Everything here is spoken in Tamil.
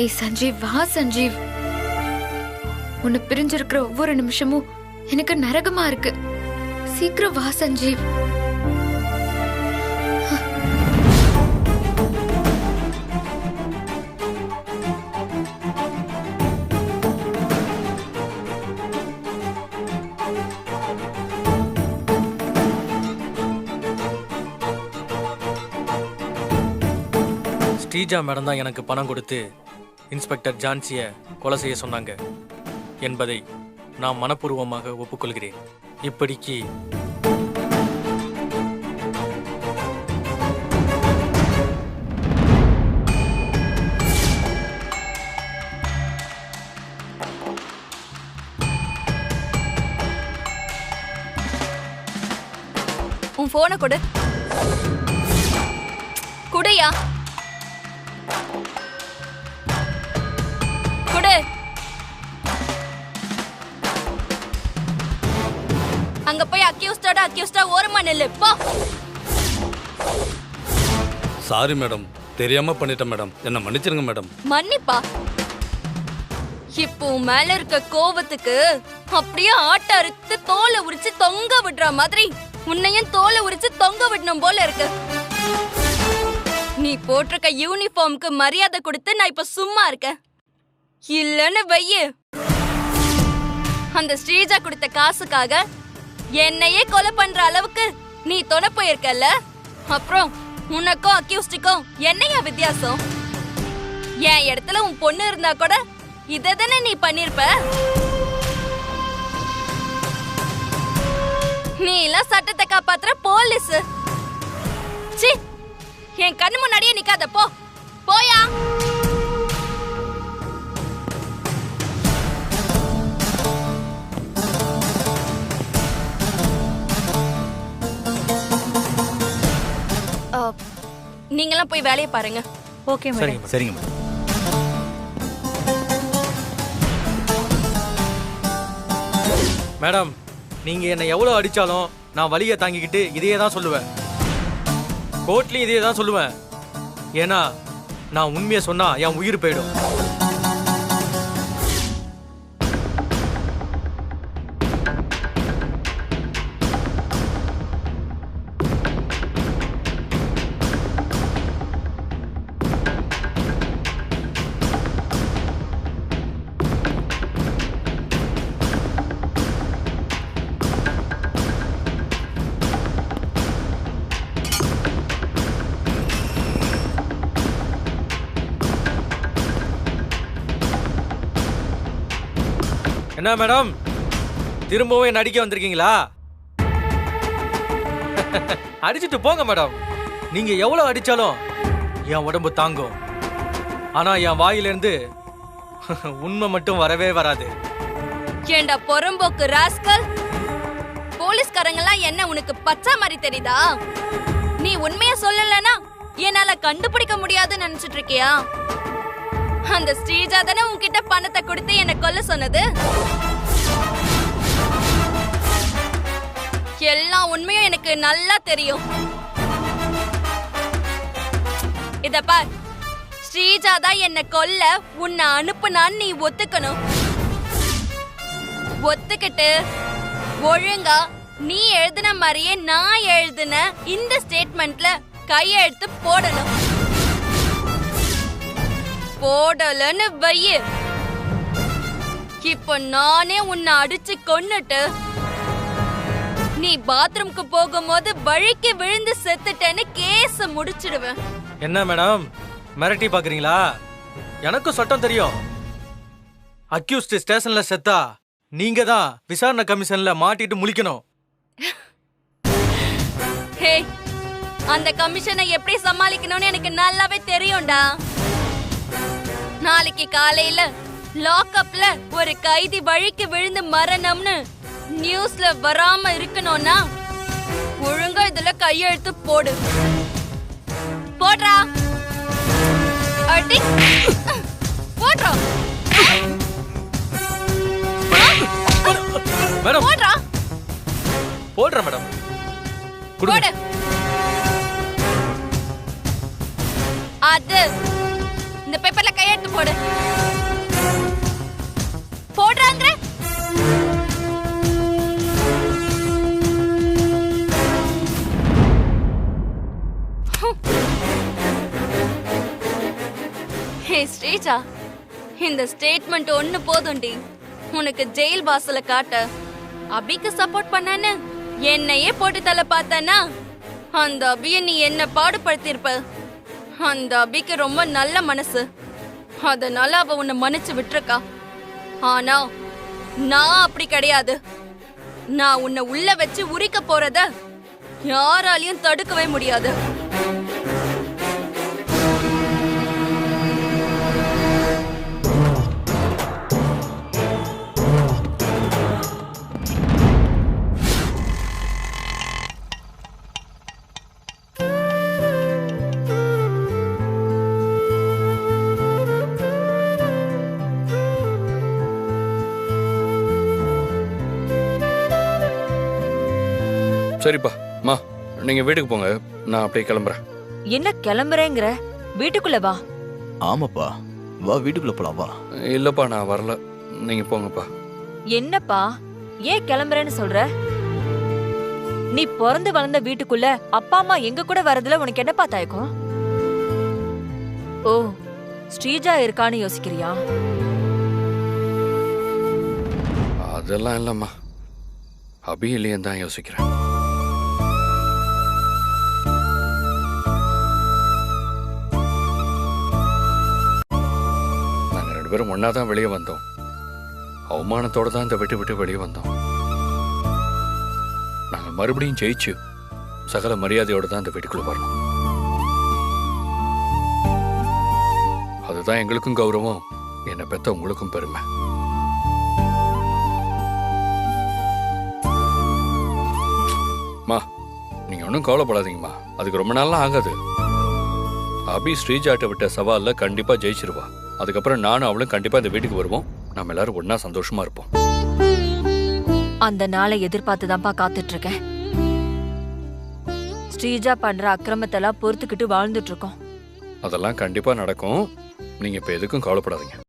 ஏய் சஞ்சீவ், வா சஞ்சீவ். உன்னை பிரிஞ்சிருக்கிற ஒவ்வொரு நிமிஷமும் எனக்கு நரகமா இருக்கு. சீக்கிரம் வா சஞ்சீவ். ஸ்ரீஜா மேடம் தான் எனக்கு பணம் கொடுத்து இன்ஸ்பெக்டர் ஜான்சியை கொலை செய்ய சொன்னாங்க என்பதை நான் மனப்பூர்வமாக ஒப்புக்கொள்கிறேன். இப்படிக்கு உன் போனை கொடு. குடையா குடு. அங்க போய் அக்யூஸ்டா ஓரமா நில்லு போ. சாரி மேடம், தெரியாம பண்ணிட்டேன் மேடம், என்ன மன்னிச்சிருங்க மேடம். மன்னிப்பா? இப்போ உன் மேல இருக்க கோவத்துக்கு அப்படியே ஆட்ட அறுத்து தோலை உரிச்சு தொங்க விடுற மாதிரி உன்னையும் தோலை உரிச்சு தொங்க விடணும் போல இருக்கு. நீ போட்டிருக்க யூனிஃபார்முக்கு மரியாதை கொடுத்து நான் இப்ப சும்மா இருக்கேன். இல்லன்னு வையு, அந்த ஸ்ரீஜா கொடுத்த காசுக்காக என்னையே கொலை பண்ற அளவுக்கு நீ தொலை போயிருக்கல. அப்புறம் உனக்கும் அக்யூஸ்டுக்கும் என்னையா வித்தியாசம்? என் இடத்துல உன் பொண்ணு இருந்தா கூட இததானே நீ பண்ணிருப்ப. நீ எல்லாம் சட்டத்தை காப்பாத்துற போலீஸ். சி, என் கண்ணு முன்னாடியே நிக்காத, போ போயா. நீங்களாம் போய் வேலையை பாருங்க. Okay madam. சரிங்க மேடம். மேடம், நீங்க என்னை எவ்வளவு அடிச்சாலும் நான் வலியை தாங்கிக்கிட்டு இதையே தான் சொல்லுவேன். கோர்ட்லயும் இதையே தான் சொல்லுவேன். ஏன்னா நான் உண்மையை சொன்னா என் உயிர் போயிடும். என்ன மேடம், திரும்பவும் என்ன அடிக்க வந்திருக்கீங்களா? அடிச்சுட்டு போங்க மேடம். நீங்க எவ்வளவு அடிச்சாலும் என் உடம்பு தாங்கும். ஆனா என் வாயிலிருந்து உண்மை மட்டும் வரவே வராது. ஏண்டா பொறம்போக்கு ராஸ்கல், போலீஸ்காரங்கெல்லாம் என்ன உனக்கு பச்சை மாதிரி தெரியுதா? நீ உண்மையா சொல்லலனா என்னால கண்டுபிடிக்க முடியாதுன்னு நினைச்சிட்டு இருக்கியா? அந்த ஸ்ரீஜா தானே உன்கிட்ட பணத்தை கொடுத்து என்ன கொல்ல சொன்னது. எல்லா உண்மையும் எனக்கு நல்லா தெரியும். இத பார், ஸ்ரீஜா தான் என்ன கொல்ல உன்னை அனுப்புனான்னு நீ ஒத்துக்கணும். ஒத்துக்கிட்டு ஒழுங்கா நீ எழுதின மாதிரியே நான் எழுதின இந்த ஸ்டேட்மெண்ட்ல கையெழுத்து போடணும். போடலன்னு வையு, இப்ப நானே உன்னை அடிச்சு கொன்னுட்டு நீ பாத்ரூம்க்கு போகும்போது வழிக்கு விழுந்து செத்துட்டேன்னு கேஸ் முடிச்சிடுவேன். என்ன மேடம், மிரட்டி பாக்குறீங்களா? எனக்கும் சட்டம் தெரியும். அக்யூஸ்ட் ஸ்டேஷன்ல செத்தா நீங்க தான் விசாரணை கமிஷன்ல மாட்டிட்டு முழிக்கணும். ஹே, அந்த கமிஷனை எப்படி சமாளிக்கணும்னு எனக்கு நல்லாவே தெரியும்டா. நாளைக்கு காலையில லாக்அப்ல ஒரு கைதி வழிக்கு விழுந்து மரணம்னு நியூஸ்ல வராம இருக்கணும்னா ஒழுங்கா இதுல கையெழுத்து போடு. போடுறா. அடி போடுறா. மேடம் போடுறா. போடுறேன் மேடம். போடு. அது இந்த பேப்பர்ல கையெழுத்து போடு. போடுறாங்க. ஹே ஸ்ரீஜா, இந்த ஸ்டேட்மெண்ட் ஒண்ணு போதும்டி உனக்கு ஜெயில் வாசல காட்ட. அபிக்கு சப்போர்ட் பண்ணான்னு என்னையே போட்டு தள்ள பார்த்தனா அந்த அபிய நீ என்ன பாடுபடுத்திருப்ப. அந்த அபிக்கு ரொம்ப நல்ல மனசு, அதனால அவ உன்னை மன்னிச்சு விட்டுருக்கா. ஆனா நான் அப்படி கிடையாது. நான் உன்னை உள்ள வச்சு உரிக்க போறத யாராலையும் தடுக்கவே முடியாது. சரிப்பா, மா நீங்க வீட்டுக்கு போங்க, நான் அப்படியே கிளம்புறேன். என்ன கிளம்புறேங்கிற? வீட்டுக்குள்ள வா. ஆமாப்பா, வா வீட்டுக்குள்ள போலாம் வா. இல்லப்பா நான் வரல, நீங்க போங்கப்பா. என்னப்பா ஏன் கிளம்புறேன்னு சொல்ற? நீ பிறந்து வளர்ந்த வீட்டுக்குள்ள அப்பா அம்மா எங்க கூட வரதுல உனக்கு என்னப்பா தயக்கம்? ஓ, ஸ்ரீஜா இருக்கான்னு யோசிக்கிறியா? அதெல்லாம் இல்லம்மா, அபி இல்லையேன்னு தான் யோசிக்கிறேன். வெறும் ஒன்னாதான் வெளியே வந்தோம். அவமானத்தோட தான் இந்த விட்டு வெளியே வந்தோம். நாங்க மறுபடியும் ஜெயிச்சு சகல மரியாதையோட தான் இந்த வீட்டுக்குள்ள வரணும். அதுதான் எங்களுக்கும் கௌரவம், என்னை பெத்த உங்களுக்கும் பெருமை. மா நீங்க ஒன்றும் கவலைப்படாதீங்கம்மா, அதுக்கு ரொம்ப நாள்லாம் ஆகாது. அபி ஸ்ரீஜாட்ட விட்ட சவால்ல கண்டிப்பா ஜெயிச்சிருவா. அதுக்கப்புறம் நானும் அவளும் கண்டிப்பா இந்த வீட்டுக்கு வருவோம். நம்ம எல்லாரும் ஒன்னா சந்தோஷமா இருப்போம். அந்த நாளை எதிர்பார்த்துதான்ப்பா காத்துட்டு இருக்கேன். ஸ்ரீஜா பண்ற அக்கிரமத்தெல்லாம் பொறுத்துக்கிட்டு வாழ்ந்துட்டு இருக்கோம். அதெல்லாம் கண்டிப்பா நடக்கும். நீங்க இப்ப எதுக்கும் கவலைப்படாதீங்க.